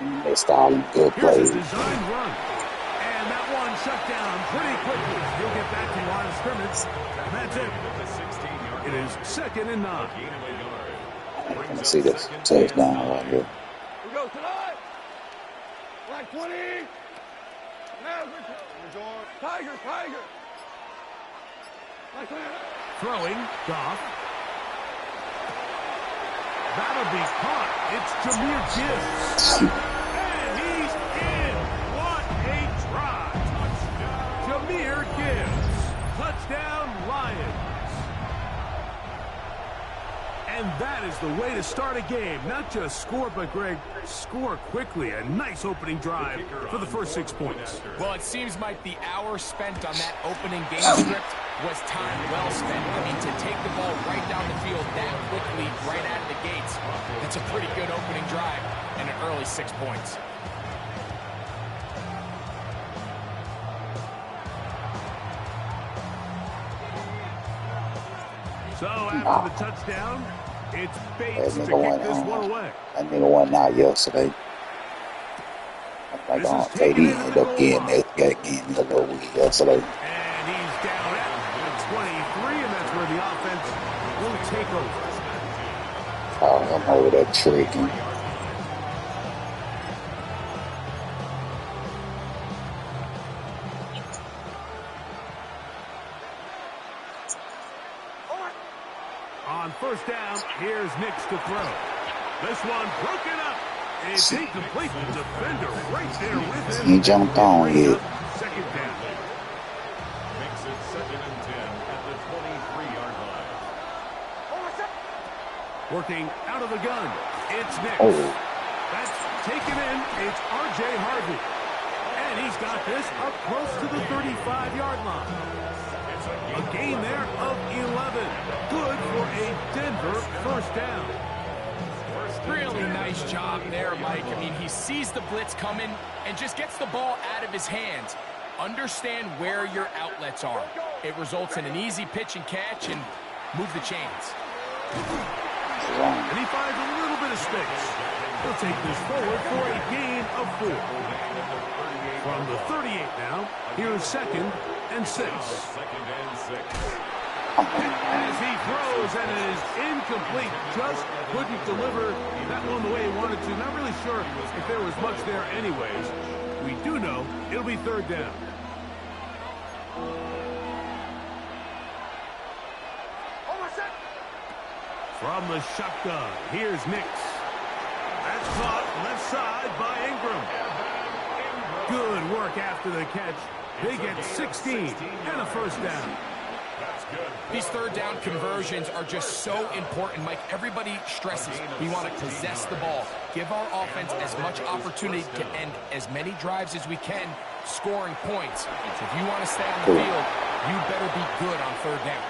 Missed all them good Here's plays. a design run. And that one shut down pretty quickly. He'll get back to the line of scrimmage. And that's it. It is 2nd and 9. I'm gonna see this touchdown right here. We go tonight. Like 20. Tiger. Like Throwing, Goff. That'll be caught. It's Jahmyr Gibbs. And he's in. What a try. Jahmyr Gibbs. Touchdown, Lions. And that is the way to start a game. Not just score, but, Greg, score quickly. A nice opening drive for the first 6 points. Well, it seems like the hour spent on that opening game script was time well spent. I mean, to take the ball right down the field that quickly, right out of the gates, that's a pretty good opening drive and an early 6 points. So after the touchdown, it's Bates to kick this one away. That nigga wasn't out yesterday. Like KD ended up getting a little week yesterday. And he's down at 23, and that's where the offense will take over. Oh, I'm over there tricking. On first down, here's Nix to throw. This one broken up. It's incomplete. The defender right there with him. He jumped on here. 2nd down. Makes it 2nd and 10 at the 23-yard line. Working out of the gun. It's Nix. Oh. That's taken in. It's R.J. Harvey. And he's got this up close to the 35-yard line. A gain there of 11. Good for a Denver first down. Really nice job there, Mike. I mean, he sees the blitz coming and just gets the ball out of his hands. Understand where your outlets are. It results in an easy pitch and catch and move the chains. And he finds a little bit of space. He'll take this forward for a gain of 4. From the 38 now, here's 2nd and 6. As he throws, and it is incomplete. Just couldn't deliver that one the way he wanted to. Not really sure if there was much there anyways. We do know it'll be 3rd down. From the shotgun, here's Nix. That's caught left side by Ingram. Good work after the catch. They get 16 and a first down. These 3rd down conversions are just so important, Mike. Everybody stresses we want to possess the ball, give our offense as much opportunity to end as many drives as we can, scoring points. So if you want to stay on the field, you better be good on 3rd down.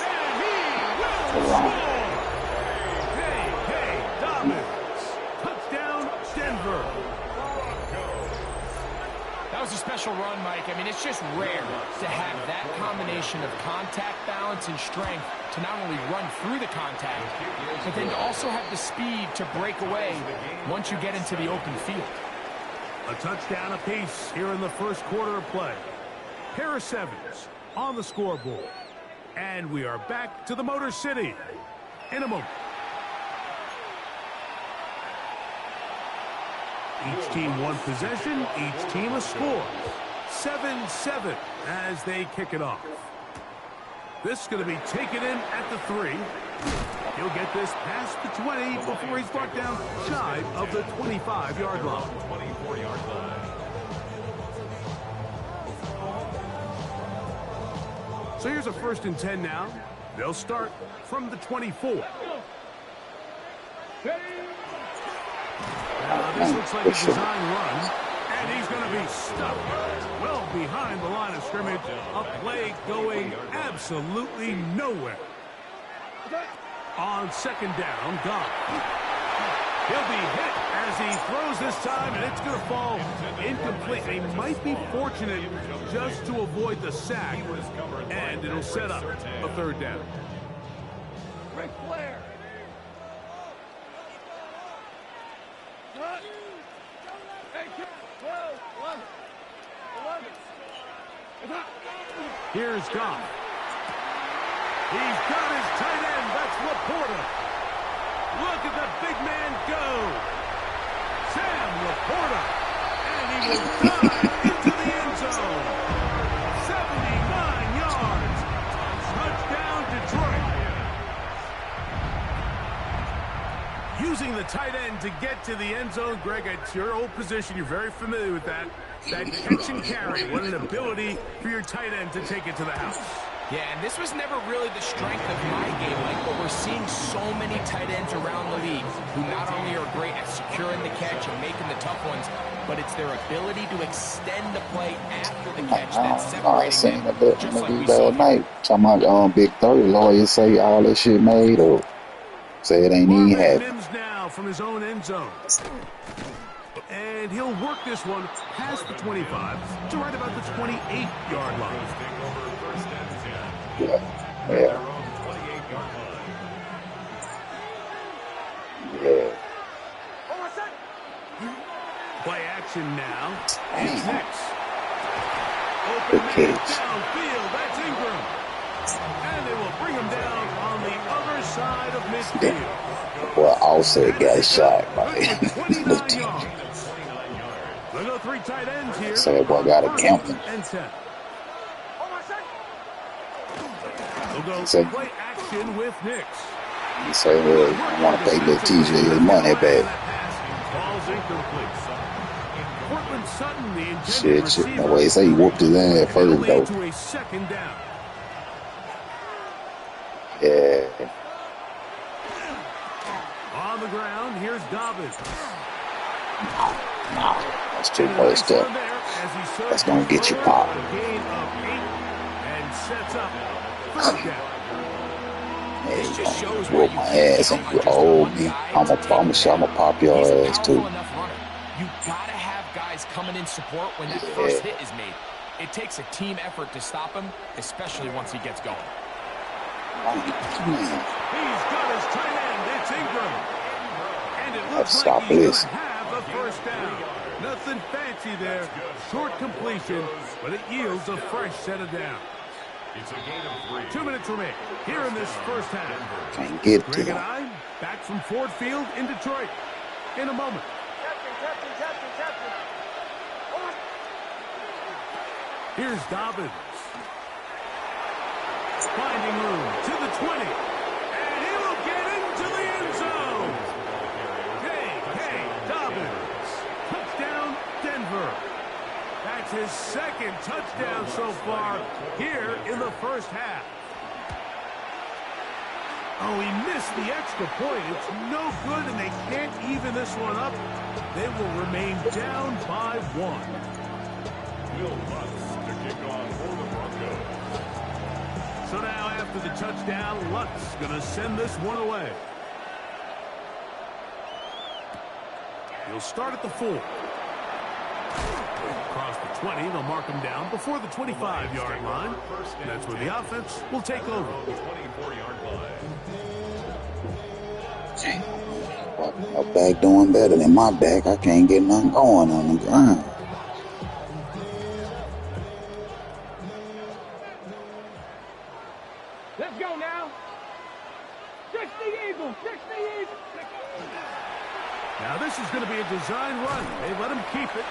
And he will score! Hey, dominance. Touchdown, Denver. That was a special run, Mike. I mean, it's just rare to have that combination of contact, balance, and strength to not only run through the contact, but then to also have the speed to break away once you get into the open field. A touchdown apiece here in the first quarter of play. Pair of 7s on the scoreboard. And we are back to the Motor City in a moment. Each team one possession, each team a score. 7-7 as they kick it off. This is going to be taken in at the 3. He'll get this past the 20 before he's brought down shy of the 25-yard line. 24-yard line. So here's a 1st and 10 now. They'll start from the 24. Now, this looks like a design run, and he's going to be stuck well behind the line of scrimmage. A play going absolutely nowhere. On 2nd down, Goff. He'll be hit as he throws this time, and it's going to fall incomplete. He might be fortunate just to avoid the sack, and it'll set up a 3rd down. Ric Flair. Here's Goff. He's got his tight end. That's Laporta. Look at the big man go. Sam Laporta. And he will dive into the end zone. 79 yards. Touchdown, Detroit. Using the tight end to get to the end zone, Greg, it's your old position. You're very familiar with that. That catch and carry. What an ability for your tight end to take it to the house. Yeah, and this was never really the strength of my game, Mike, but we're seeing so many tight ends around the league who not only are great at securing the catch and making the tough ones, but it's their ability to extend the play after the catch that's separating them, just like we saw night. Talking about Big 30 lawyers say all that shit made or say it ain't even happening. Mims now from his own end zone. And he'll work this one past the 25 to right about the 28-yard line. Yeah. Play action now. It's next. Good catch. Downfield, that's Ingram. And they will bring him down on the other side of midfield. Well, Offset got a shot by the team. We'll go 3 tight ends here. So that boy got a camping. We'll go play action with Nix. He said, well, I want to pay little TJ his money back. Ball's incomplete. Cortland Sutton, the intended Shit. receiver. That way he say he whooped his ass first, though. To a second down. Yeah. On the ground, here's Dobbins. Nah, that's too much stuff. That's gonna get you popped. Gain of 8 and sets up third down. Hey, you whoop my ass and you hold me. I'ma pop your ass too. You gotta have guys coming in support when that first hit is made. It takes a team effort to stop him, especially once he gets going. He's got his tight end. It's Ingram. And it looks Stop like he's this. going to have a first down. Nothing fancy there. Short completion, but it yields a fresh set of downs. It's a gain of 3. 2 minutes remain here in this first half. Can't get to Greg and him. I back from Ford Field in Detroit in a moment. Here's Dobbins. Finding room to the 20. And he will get into the end zone. J.K. Dobbins. Touchdown, Denver. That's his second touchdown so far here in the first half. Oh, he missed the extra point. It's no good, and they can't even this one up. They will remain down by 1. Will Lutz to kick off for the Broncos. So now after the touchdown, Lutz going to send this one away. He'll start at the 4. Across the 20, they'll mark him down before the 25-yard line. And that's where the offense will take over. 24-yard line. My back doing better than my back. I can't get nothing going on the ground. Let's go now. Fix the Eagles. Fix the Eagles. Now this is going to be a design run. They let him keep it.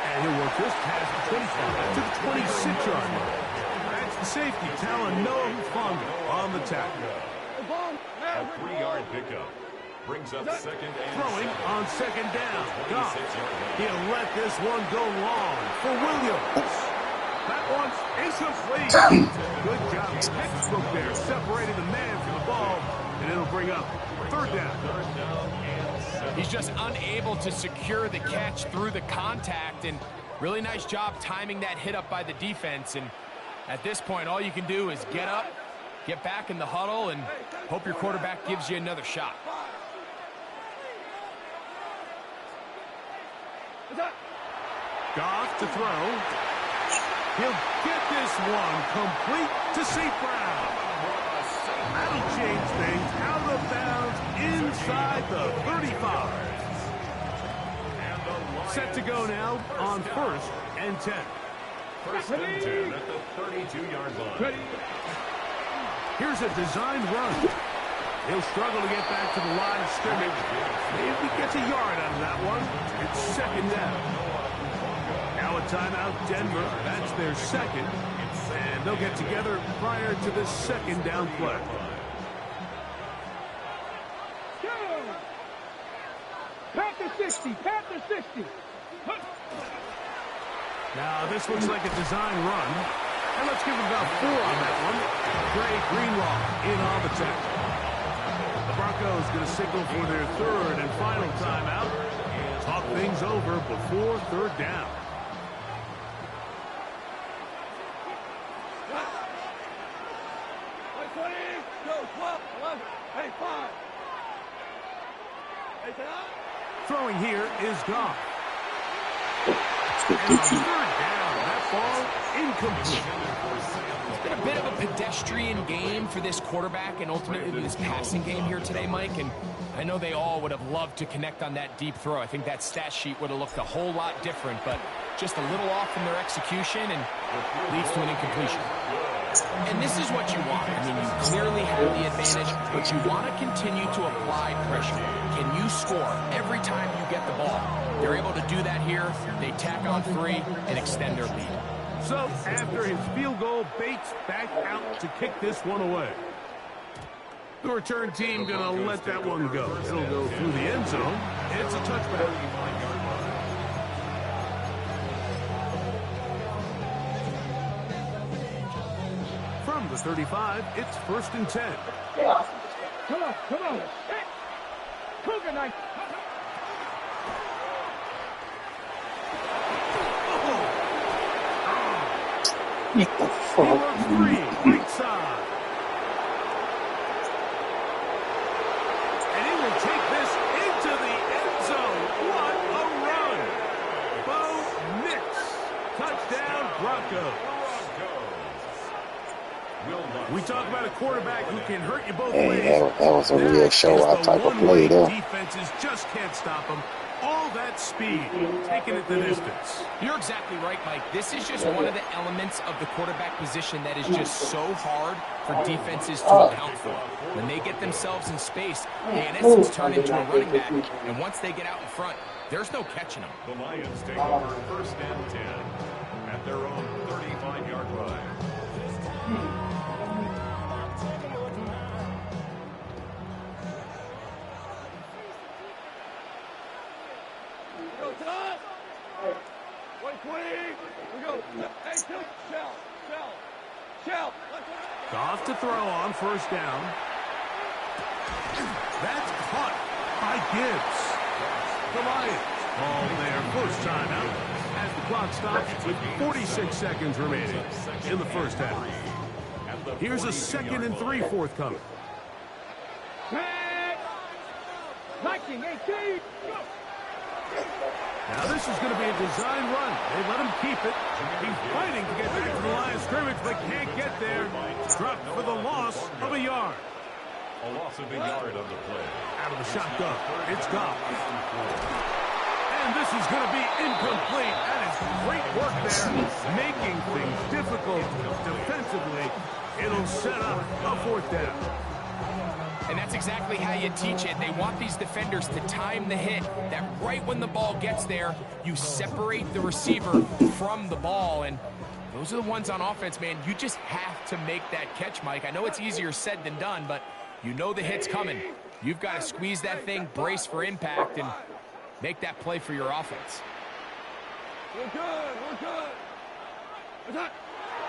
And he'll work this past the 25 to the 26-yard line. That's the safety, Talanoa Hufanga on the tackle. A 3-yard pickup. Brings up second and Throwing 7. on second down. Goff. 26-yard line. He'll let this one go long for Williams. That one's incomplete. Good job. Textbook there, separating the man from the ball, and it'll bring up third down. He's just unable to secure the catch through the contact, and really nice job timing that hit up by the defense. And at this point, all you can do is get up, get back in the huddle, and hope your quarterback gives you another shot. Goff to throw. He'll get this one complete to St. Brown. That'll change things out of bounds inside the 35. Set to go now on 1st and 10. 1st and 10 at the 32-yard line. Here's a designed run. He'll struggle to get back to the line of scrimmage. Maybe he gets a yard out of that one. It's 2nd down. Now a timeout, Denver. That's their 2nd. And they'll get together prior to this 2nd down play. Panther 60, Panther 60. Now this looks like a design run. And let's give him about 4 on that one. Dre Greenlaw in on the tackle. The Broncos going to signal for their 3rd and final timeout. Talk things over before 3rd down. Throwing here is Goff. And on 3rd down, that ball incomplete. It's been a bit of a pedestrian game for this quarterback and ultimately this passing game here today, Mike. And I know they all would have loved to connect on that deep throw. I think that stat sheet would have looked a whole lot different, but just a little off in their execution and leads to an incompletion. And this is what you want. I mean, you clearly have the advantage, but you want to continue to apply pressure. Can you score every time you get the ball? They're able to do that here. They tack on 3 and extend their lead. So, after his field goal, Bates back out to kick this one away. The return team going to let that one go. It'll go through the end zone. It's a touchback. From the 35, it's 1st and 10. Come on, come on. Hey, Cougar Knight. What the He works 3, right side. And he will take this into the end zone. What a run. Bo Nix. Touchdown, Broncos. We talk about a quarterback who can hurt you both ways. that was a real show-out type of play there. Defenses just can't stop him. All that speed, taking it the distance. You're exactly right, Mike. This is just one of the elements of the quarterback position that is just so hard for defenses to account for. When they get themselves in space, they in essence turn into a running back. And once they get out in front, there's no catching them. The Lions take over 1st and 10 at their own 35-yard line. Goff to throw on 1st down. That's caught by Gibbs. The Lions call their 1st timeout as the clock stops with 46 seconds remaining in the 1st half. Here's a 2nd and 3 forthcoming. Liking 18. Now this is going to be a design run. They let him keep it. He's fighting to get back to the line of scrimmage, but can't get there. Struck for the loss of a yard. A loss of a yard on the play. Out of the shotgun, it's Goff. And this is going to be incomplete. That is great work there, making things difficult defensively. It'll set up a 4th down. And that's exactly how you teach it. They want these defenders to time the hit, that right when the ball gets there, you separate the receiver from the ball. And those are the ones on offense, man. You just have to make that catch, Mike. I know it's easier said than done, but you know the hit's coming. You've got to squeeze that thing, brace for impact, and make that play for your offense. We're good, we're good.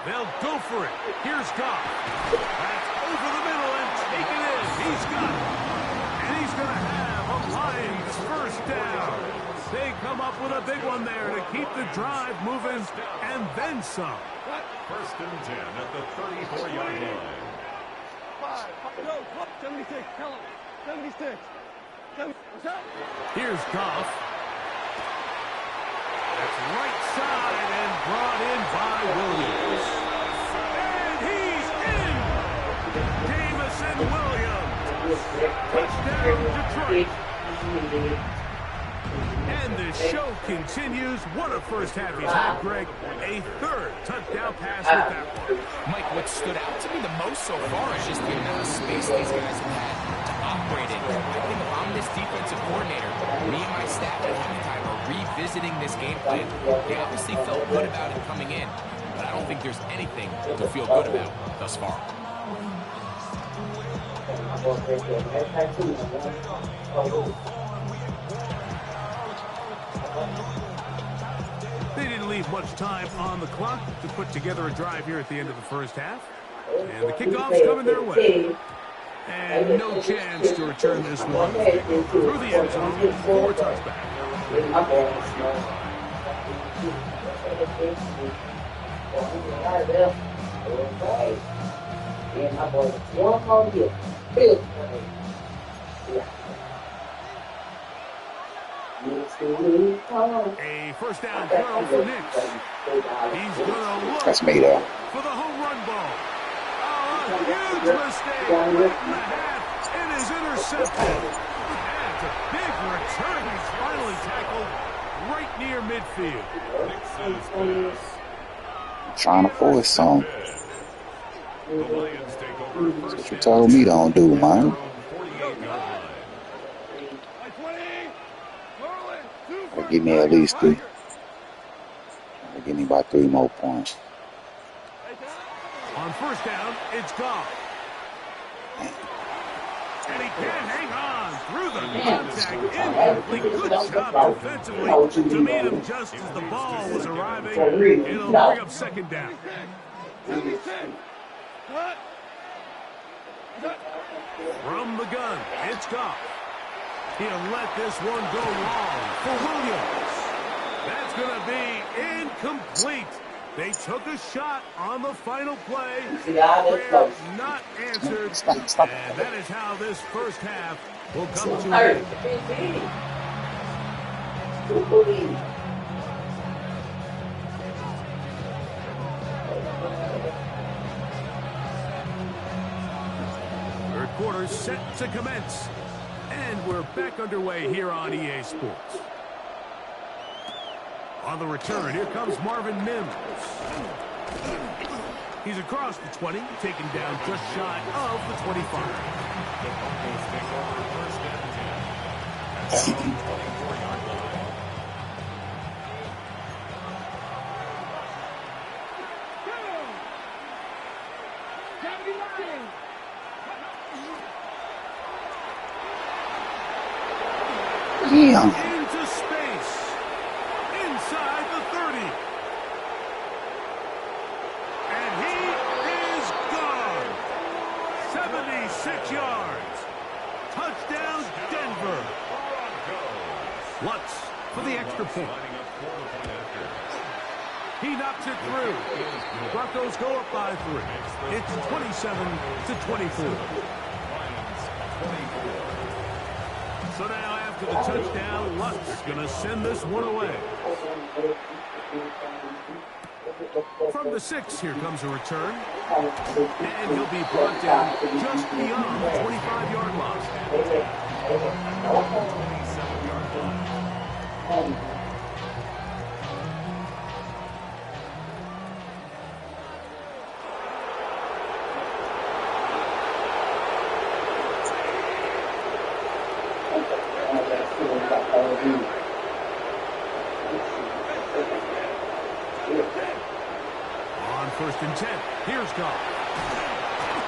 They'll go for it. Here's Goff. That's over the middle and taken in. He's got it. And he's going to have a Lions 1st down. They come up with a big one there to keep the drive moving and then some. 1st and 10 at the 34-yard line. 76, tell him. 76. Here's Goff. That's right side and brought in by Williams. And he's in! Jamison Williams. Touchdown, Detroit. And the show continues. What a first half he's had, Greg. A third touchdown pass with that one. Mike, what stood out to me the most so far is just the amount of space these guys have had to operate in. I think if I'm this defensive coordinator, me and my staff at halftime are revisiting this game plan. They obviously felt good about it coming in, but I don't think there's anything to feel good about thus far. They didn't leave much time on the clock to put together a drive here at the end of the first half. And the kickoff's coming their way. And no chance to return this one through the end zone for a touchback. A first down throw for Nix. He's going to look for the home run ball. Oh, a huge mistake right in the half. It is intercepted. And it's a big return. He's finally tackled right near midfield. I'm trying to force some. That's what you told me don't do, man. Give me at least 3. Give me about 3 more points. On first down, it's gone. And he can hang on through the contact. Incomplete. Good job defensively to meet him just as the ball was arriving. It'll bring up second down. From the gun, it's Goff. He'll let this one go long for Williams. That's going to be incomplete. They took a shot on the final play. Prayer not answered. Stop. And that is how this first half will come to an end. Third quarter set to commence. And we're back underway here on EA Sports. On the return, here comes Marvin Mims. He's across the 20, taken down just shy of the 25. Yeah. Into space. Inside the 30. And he is gone. 76 yards. Touchdown, Denver. Lutz for the extra point. He knocks it through. Broncos go up by 3. It's 27-24. So now after the touchdown, Lutz going to send this one away. From the 6, here comes a return. And he'll be brought down just beyond the 25-yard line. On first and 10, here's Goff.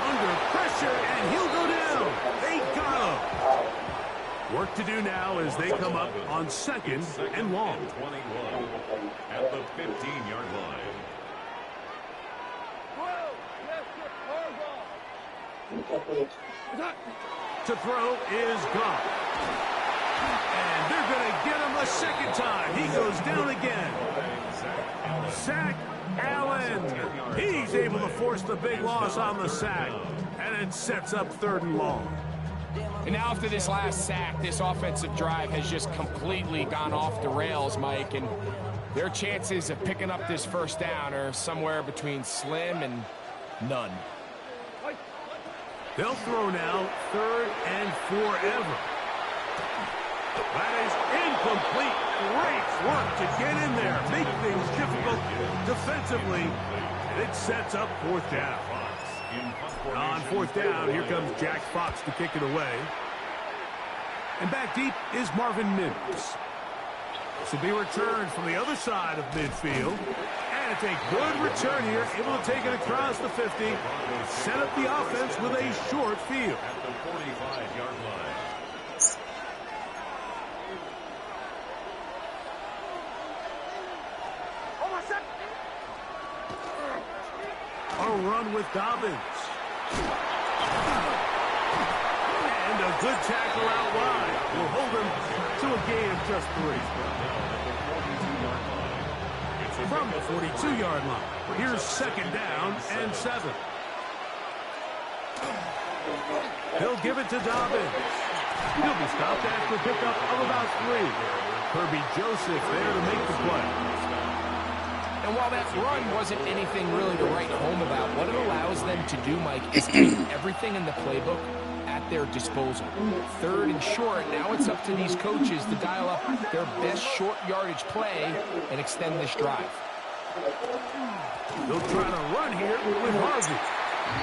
Under pressure, and he'll go down. They got him. Work to do now as they come up on second and long. 21 at the 15-yard line. To throw is Goff. And they're going to get him a second time. He goes down again. Sack Allen. He's able to force the big loss on the sack. And it sets up third and long. And now after this last sack, this offensive drive has just completely gone off the rails, Mike. And their chances of picking up this first down are somewhere between slim and none. They'll throw now, third and forever. That is incomplete. Great work to get in there, make things difficult defensively, and it sets up fourth down. On fourth down, here comes Jack Fox to kick it away. And back deep is Marvin Mims. This will be returned from the other side of midfield. And it's a good return here, able to take it across the 50, set up the offense with a short field. At the 45-yard line. A run with Dobbins. And a good tackle out wide will hold him to a gain of just 3. From the 42-yard line, here's second down and 7. He'll give it to Dobbins. He'll be stopped after a pickup of about 3. Kirby Joseph there to make the play. And while that run wasn't anything really to write home about, what it allows them to do, Mike, is keep everything in the playbook at their disposal. Third and short, now it's up to these coaches to dial up their best short yardage play and extend this drive. They'll try to run here with Harvey.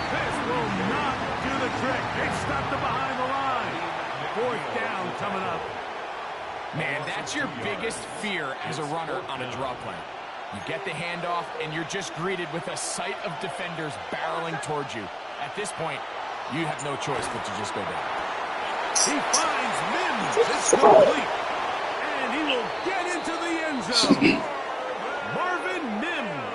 This will not do the trick. They stopped him behind the line. Fourth down coming up. Man, that's your biggest fear as a runner on a draw play. You get the handoff, and you're just greeted with a sight of defenders barreling towards you. At this point, you have no choice but to just go down. He finds Mims. It's complete. And he will get into the end zone. Marvin Mims.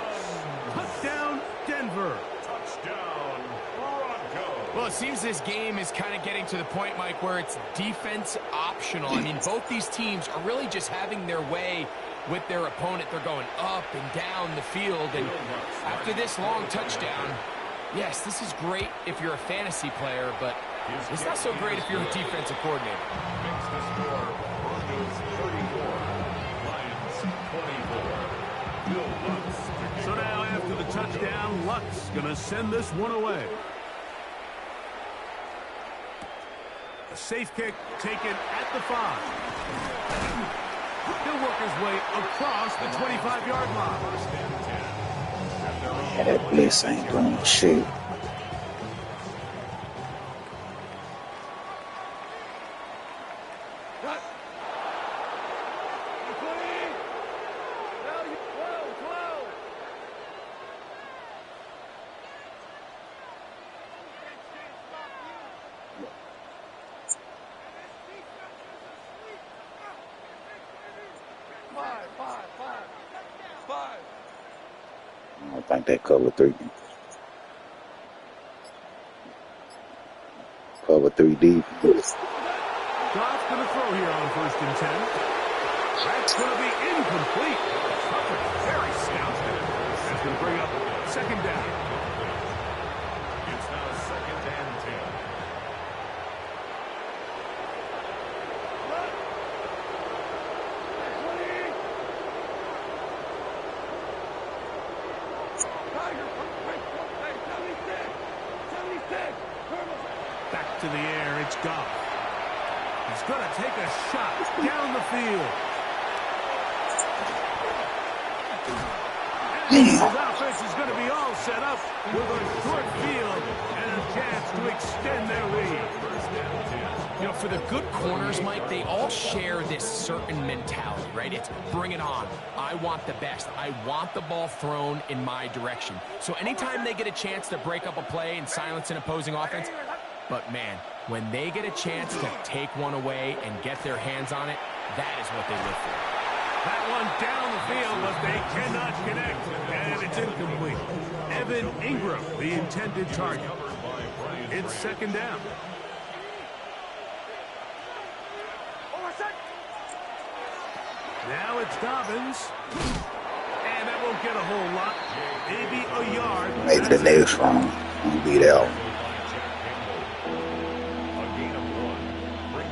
Touchdown, Denver. Touchdown, Broncos. Well, it seems this game is kind of getting to the point, Mike, where it's defense optional. I mean, both these teams are really just having their way with their opponent. They're going up and down the field, and after this long touchdown, yes, this is great if you're a fantasy player, but it's not so great if you're a defensive coordinator. Makes the score Broncos 34, Lions 24. Bill Lutz. So now after the touchdown, Lutz going to send this one away. A safe kick taken at the 5. He'll work his way across the 25-yard line. Yeah, that blitz ain't doing shit. I think they cover 3. Cover 3 deep. Goff's going to throw here on 1st and 10. That's going to be incomplete. Very stout. That's going to bring up second down. It's now 2nd and 10. Back to the air, it's Goff. He's going to take a shot down the field. And his offense is going to be all set up with a short field and a chance to extend their lead. You know, for the good corners, Mike, they all share this certain mentality, right? It's bring it on. I want the best. I want the ball thrown in my direction. So anytime they get a chance to break up a play and silence an opposing offense, but man, when they get a chance to take one away and get their hands on it, that is what they live for. That one down the field, but they cannot connect, and it's incomplete. Evan Ingram, the intended target. It's second down. Now it's Dobbins. And that won't get a whole lot. Maybe a yard. Maybe the next round will be out.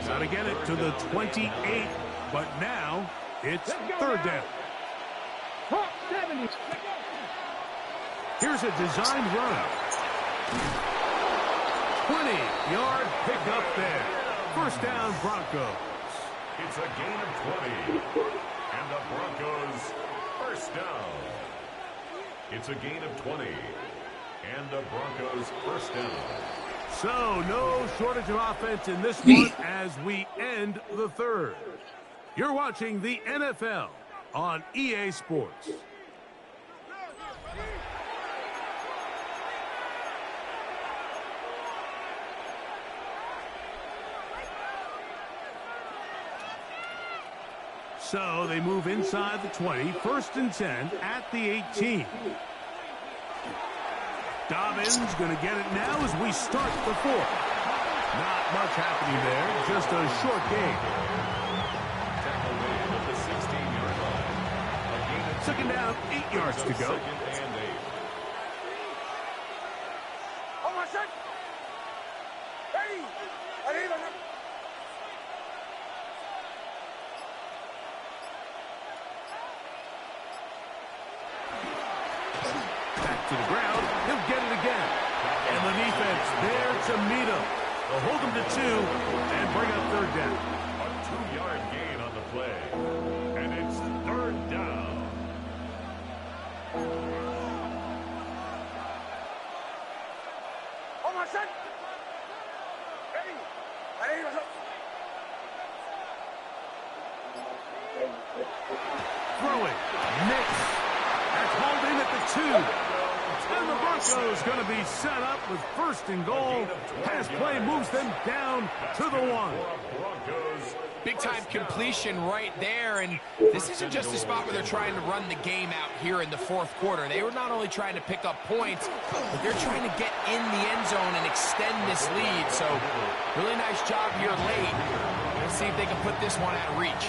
Got to get it to the 28, but now it's third down. Here's a designed run. 20-yard pickup there. First down, Broncos. It's a gain of 20. And the Broncos first down. It's a gain of 20. And the Broncos first down. So, no shortage of offense in this one as we end the third. You're watching the NFL on EA Sports. So they move inside the 20, 1st and 10 at the 18. Dobbins going to get it now as we start the fourth. Not much happening there, just a short game. Tackle made at the 16-yard line. A gain of 2nd down, 8 yards to go. 2nd and 8. Oh, my son. Hey, arriba. Back to the ground. He'll get it again. And the defense there to meet him. They'll hold him to 2 and bring up 3rd down. A 2-yard gain on the play. And it's 3rd down. Oh, my son. Hey, arriba. Throwing. Mix. That's hauled in at the 2. And the Broncos going to be set up with 1st and goal. Pass play moves them down to the 1. Big-time completion right there, and this isn't just a spot where they're trying to run the game out here in the 4th quarter. They were not only trying to pick up points, but they're trying to get in the end zone and extend this lead. So, really nice job here late. Let's see if they can put this one out of reach.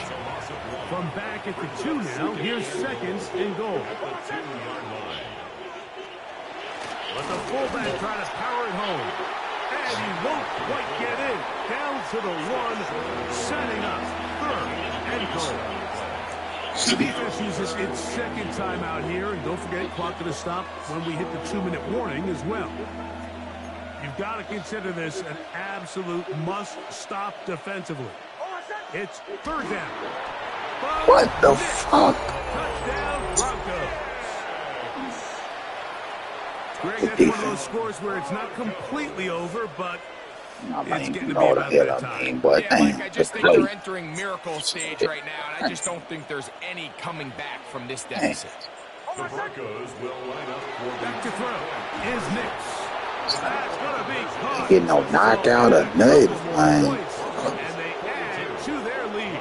From back at the 2 now, here's 2nd and goal. But the fullback trying to power it home. And he won't quite get in. Down to the 1, setting up 3rd and goal. The defense uses its 2nd timeout here. And don't forget, clock going to stop when we hit the 2-minute warning as well. You've got to consider this an absolute must-stop defensively. It's 3rd down. What the fuck? Touchdown, Broncos. Greg, that's one of those scores where it's not completely over, but it's getting to be about that time. But yeah, Mike, I just think they're entering miracle stage right now, and I just don't think there's any coming back from this deficit. The Broncos will line up for Back to throw is Nix. That's going to be caught. Getting no knockout or nothing, man. And they add to their lead.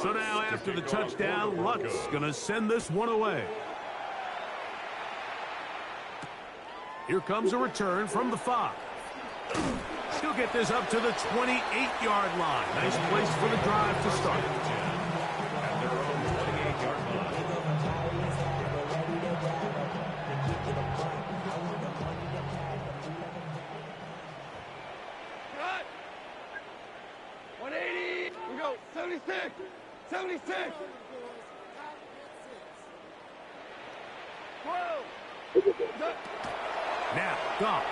So now after the touchdown, Luck's going to send this one away. Here comes a return from the 5. He'll get this up to the 28-yard line. Nice place for the drive to start. Cut. 180. We go. 76. 76. 12. Now, Goff.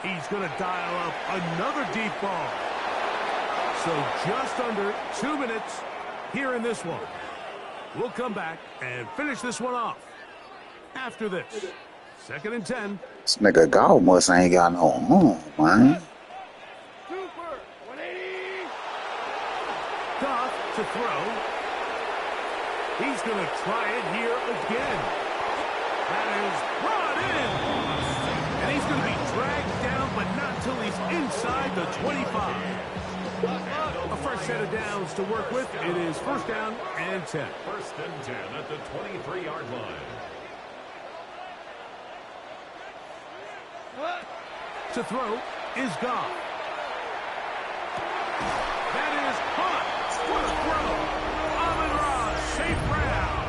He's going to dial up another deep ball. So just under 2 minutes here in this one. We'll come back and finish this one off after this. 2nd and 10. This nigga Goff must ain't got no home, man. Super. 180. Goff to throw. He's going to try it here again. That is brought in. And he's going to be dragged down, but not till he's inside the 25. A fresh set of downs to work with. It is 1st down and 10. 1st and 10 at the 23-yard line. To throw is Goff. That is caught. What a throw. Amon-Ra, safe ground.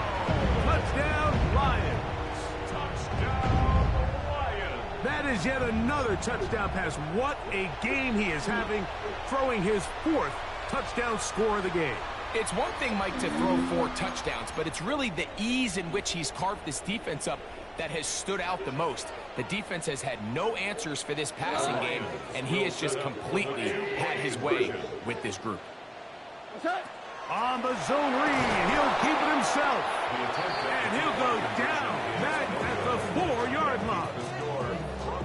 Touchdown, Lions. Touchdown, Lions. That is yet another touchdown pass. What a game he is having, throwing his 4th touchdown score of the game. It's one thing, Mike, to throw 4 touchdowns, but it's really the ease in which he's carved this defense up that has stood out the most. The defense has had no answers for this passing game, and he has just completely had his way with this group. On the zone read, he'll keep it himself. And he'll go down back at the 4-yard line.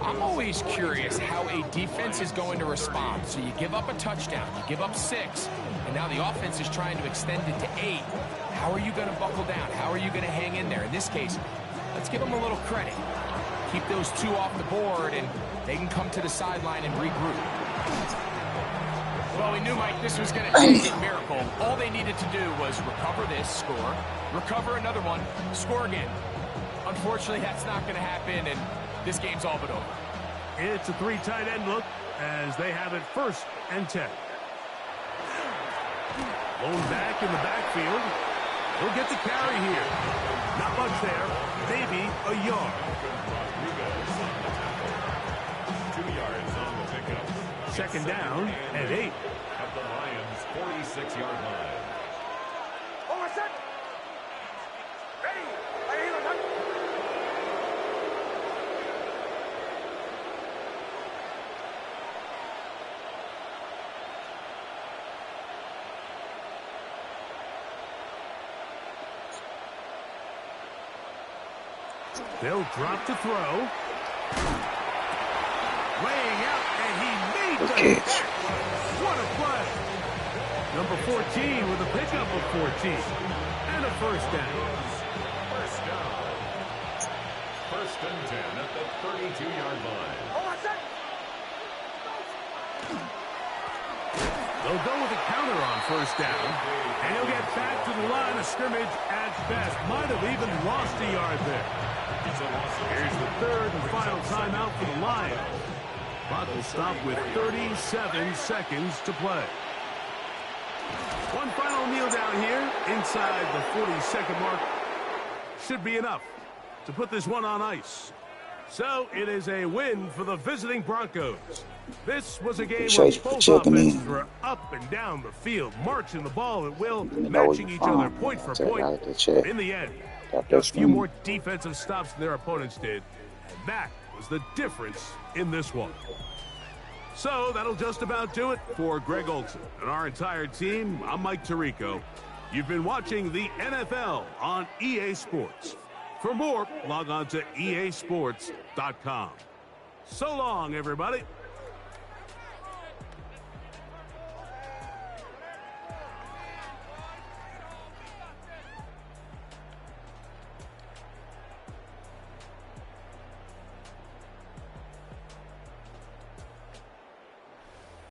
I'm always curious how a defense is going to respond. So you give up a touchdown, you give up 6, and now the offense is trying to extend it to 8. How are you going to buckle down? How are you going to hang in there? In this case, let's give them a little credit. Keep those 2 off the board, and they can come to the sideline and regroup. Well, we knew, Mike, this was going to take a miracle. All they needed to do was recover this, score, recover another one, score again. Unfortunately, that's not going to happen, and this game's all but over. It's a 3 tight end look as they have it 1st and 10. Blown back in the backfield. He'll get the carry here. Not much there. Maybe a yard. 2 yards on the pickup. 2nd down and 8. At the Lions' 46-yard line. They'll drop to throw. Laying out, and he made the catch. What a play. Number 14 with a pickup of 14. And a 1st down. 1st and 10 at the 32-yard line. They'll go with a counter on 1st down. And he'll get back to the line of scrimmage at best. Might have even lost a yard there. Here's the 3rd and final timeout for the Lions. Clock will stop with 37 seconds to play. One final kneel down here inside the 40-second mark. Should be enough to put this one on ice. So it is a win for the visiting Broncos. This was a game where both offenses were up and down the field, marching the ball at will, matching each other point for point. In the end, a few more defensive stops than their opponents did. And that was the difference in this one. So that'll just about do it for Greg Olson and our entire team. I'm Mike Tirico. You've been watching the NFL on EA Sports. For more, log on to easports.com. So long, everybody.